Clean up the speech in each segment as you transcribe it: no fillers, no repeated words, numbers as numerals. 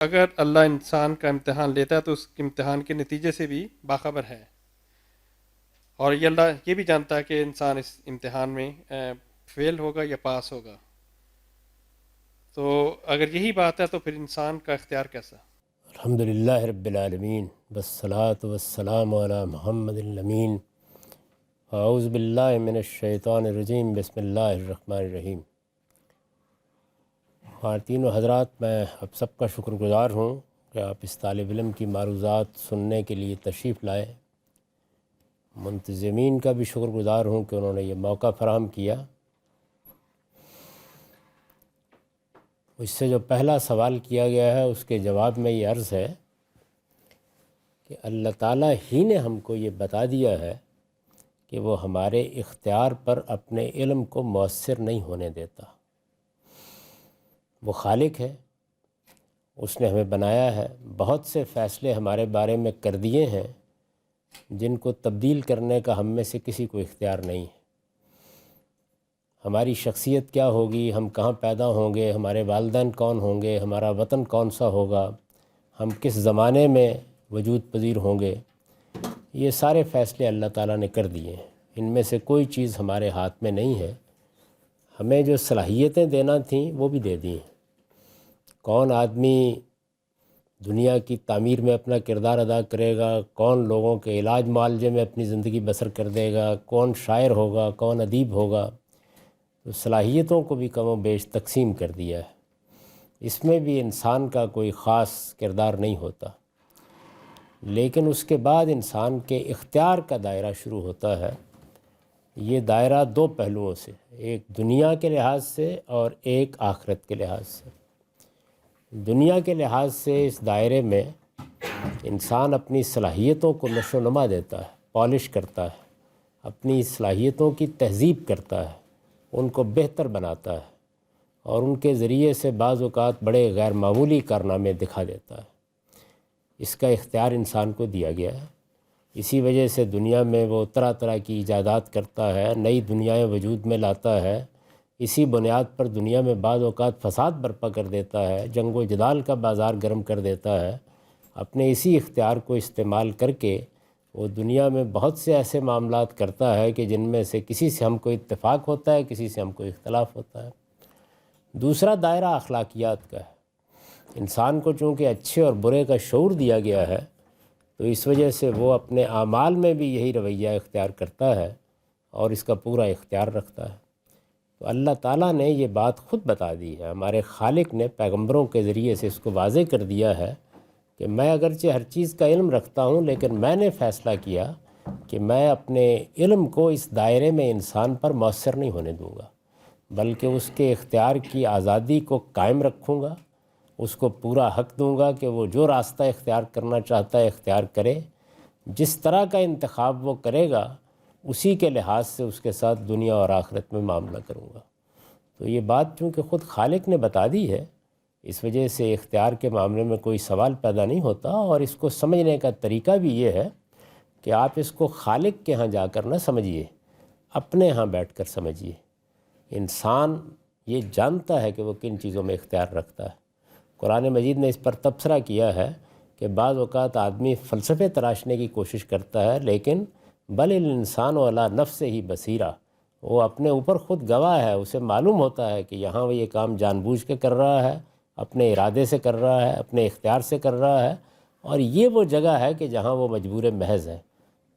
اگر اللہ انسان کا امتحان لیتا ہے تو اس امتحان کے نتیجے سے بھی باخبر ہے، اور یہ اللہ یہ بھی جانتا ہے کہ انسان اس امتحان میں فیل ہوگا یا پاس ہوگا. تو اگر یہی بات ہے تو پھر انسان کا اختیار کیسا؟ الحمد للہ رب العالمین والصلاة والسلام علی محمد الامین. اعوذ باللہ من الشیطان الرجیم. بسم اللہ الرحمن الرحیم. خواتین و حضرات، میں آپ سب کا شکر گزار ہوں کہ آپ اس طالب علم کی معروضات سننے کے لیے تشریف لائے. منتظمین کا بھی شکر گزار ہوں کہ انہوں نے یہ موقع فراہم کیا. اس سے جو پہلا سوال کیا گیا ہے اس کے جواب میں یہ عرض ہے کہ اللہ تعالیٰ ہی نے ہم کو یہ بتا دیا ہے کہ وہ ہمارے اختیار پر اپنے علم کو مؤثر نہیں ہونے دیتا. وہ خالق ہے، اس نے ہمیں بنایا ہے، بہت سے فیصلے ہمارے بارے میں کر دیے ہیں جن کو تبدیل کرنے کا ہم میں سے کسی کو اختیار نہیں ہے. ہماری شخصیت کیا ہوگی، ہم کہاں پیدا ہوں گے، ہمارے والدین کون ہوں گے، ہمارا وطن کون سا ہوگا، ہم کس زمانے میں وجود پذیر ہوں گے، یہ سارے فیصلے اللہ تعالیٰ نے کر دیے ہیں. ان میں سے کوئی چیز ہمارے ہاتھ میں نہیں ہے. ہمیں جو صلاحیتیں دینا تھیں وہ بھی دے دی ہیں. کون آدمی دنیا کی تعمیر میں اپنا کردار ادا کرے گا، کون لوگوں کے علاج معالجے میں اپنی زندگی بسر کر دے گا، کون شاعر ہوگا، کون ادیب ہوگا، تو صلاحیتوں کو بھی کم و بیش تقسیم کر دیا ہے. اس میں بھی انسان کا کوئی خاص کردار نہیں ہوتا. لیکن اس کے بعد انسان کے اختیار کا دائرہ شروع ہوتا ہے. یہ دائرہ دو پہلوؤں سے، ایک دنیا کے لحاظ سے اور ایک آخرت کے لحاظ سے. دنیا کے لحاظ سے اس دائرے میں انسان اپنی صلاحیتوں کو نشو و نما دیتا ہے، پالش کرتا ہے، اپنی صلاحیتوں کی تہذیب کرتا ہے، ان کو بہتر بناتا ہے اور ان کے ذریعے سے بعض اوقات بڑے غیر معمولی کارنامے دکھا دیتا ہے. اس کا اختیار انسان کو دیا گیا ہے. اسی وجہ سے دنیا میں وہ طرح طرح کی ایجادات کرتا ہے، نئی دنیایں وجود میں لاتا ہے. اسی بنیاد پر دنیا میں بعض اوقات فساد برپا کر دیتا ہے، جنگ و جدال کا بازار گرم کر دیتا ہے. اپنے اسی اختیار کو استعمال کر کے وہ دنیا میں بہت سے ایسے معاملات کرتا ہے کہ جن میں سے کسی سے ہم کو اتفاق ہوتا ہے، کسی سے ہم کو اختلاف ہوتا ہے. دوسرا دائرہ اخلاقیات کا ہے. انسان کو چونکہ اچھے اور برے کا شعور دیا گیا ہے تو اس وجہ سے وہ اپنے اعمال میں بھی یہی رویہ اختیار کرتا ہے اور اس کا پورا اختیار رکھتا ہے. تو اللہ تعالیٰ نے یہ بات خود بتا دی ہے، ہمارے خالق نے پیغمبروں کے ذریعے سے اس کو واضح کر دیا ہے کہ میں اگرچہ ہر چیز کا علم رکھتا ہوں، لیکن میں نے فیصلہ کیا کہ میں اپنے علم کو اس دائرے میں انسان پر مؤثر نہیں ہونے دوں گا، بلکہ اس کے اختیار کی آزادی کو قائم رکھوں گا. اس کو پورا حق دوں گا کہ وہ جو راستہ اختیار کرنا چاہتا ہے اختیار کرے. جس طرح کا انتخاب وہ کرے گا اسی کے لحاظ سے اس کے ساتھ دنیا اور آخرت میں معاملہ کروں گا. تو یہ بات چونکہ خود خالق نے بتا دی ہے، اس وجہ سے اختیار کے معاملے میں کوئی سوال پیدا نہیں ہوتا. اور اس کو سمجھنے کا طریقہ بھی یہ ہے کہ آپ اس کو خالق کے ہاں جا کر نہ سمجھیے، اپنے ہاں بیٹھ کر سمجھیے. انسان یہ جانتا ہے کہ وہ کن چیزوں میں اختیار رکھتا ہے. قرآن مجید نے اس پر تبصرہ کیا ہے کہ بعض اوقات آدمی فلسفے تراشنے کی کوشش کرتا ہے، لیکن بل الانسان علی نفسہ ہی بصیرہ، وہ اپنے اوپر خود گواہ ہے. اسے معلوم ہوتا ہے کہ یہاں وہ یہ کام جان بوجھ کے کر رہا ہے، اپنے ارادے سے کر رہا ہے، اپنے اختیار سے کر رہا ہے، اور یہ وہ جگہ ہے کہ جہاں وہ مجبور محض ہے.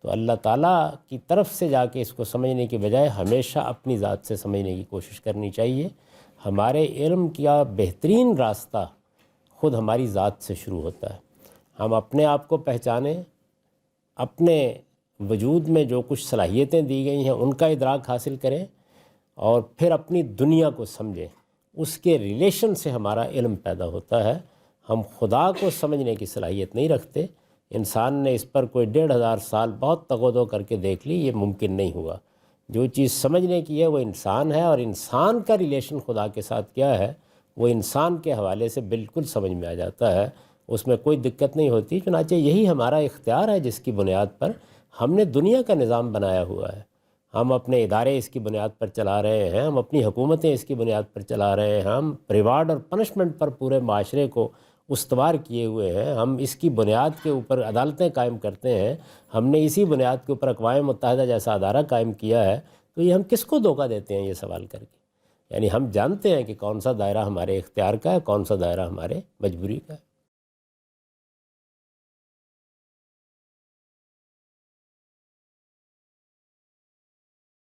تو اللہ تعالیٰ کی طرف سے جا کے اس کو سمجھنے کی بجائے ہمیشہ اپنی ذات سے سمجھنے کی کوشش کرنی چاہیے. ہمارے علم کا بہترین راستہ خود ہماری ذات سے شروع ہوتا ہے. ہم اپنے آپ کو پہچانیں، اپنے وجود میں جو کچھ صلاحیتیں دی گئی ہیں ان کا ادراک حاصل کریں، اور پھر اپنی دنیا کو سمجھیں. اس کے ریلیشن سے ہمارا علم پیدا ہوتا ہے. ہم خدا کو سمجھنے کی صلاحیت نہیں رکھتے. انسان نے اس پر کوئی 1500 سال بہت تغودو کر کے دیکھ لی، یہ ممکن نہیں ہوا. جو چیز سمجھنے کی ہے وہ انسان ہے، اور انسان کا ریلیشن خدا کے ساتھ کیا ہے وہ انسان کے حوالے سے بالکل سمجھ میں آ جاتا ہے. اس میں کوئی دقت نہیں ہوتی. چنانچہ یہی ہمارا اختیار ہے جس کی بنیاد پر ہم نے دنیا کا نظام بنایا ہوا ہے. ہم اپنے ادارے اس کی بنیاد پر چلا رہے ہیں، ہم اپنی حکومتیں اس کی بنیاد پر چلا رہے ہیں، ہم ریوارڈ اور پنشمنٹ پر پورے معاشرے کو استوار کیے ہوئے ہیں، ہم اس کی بنیاد کے اوپر عدالتیں قائم کرتے ہیں، ہم نے اسی بنیاد کے اوپر اقوام متحدہ جیسا ادارہ قائم کیا ہے، تو یہ ہم کس کو دھوکہ دیتے ہیں یہ سوال کر کے؟ یعنی ہم جانتے ہیں کہ کون سا دائرہ ہمارے اختیار کا ہے، کون سا دائرہ ہمارے مجبوری کا ہے۔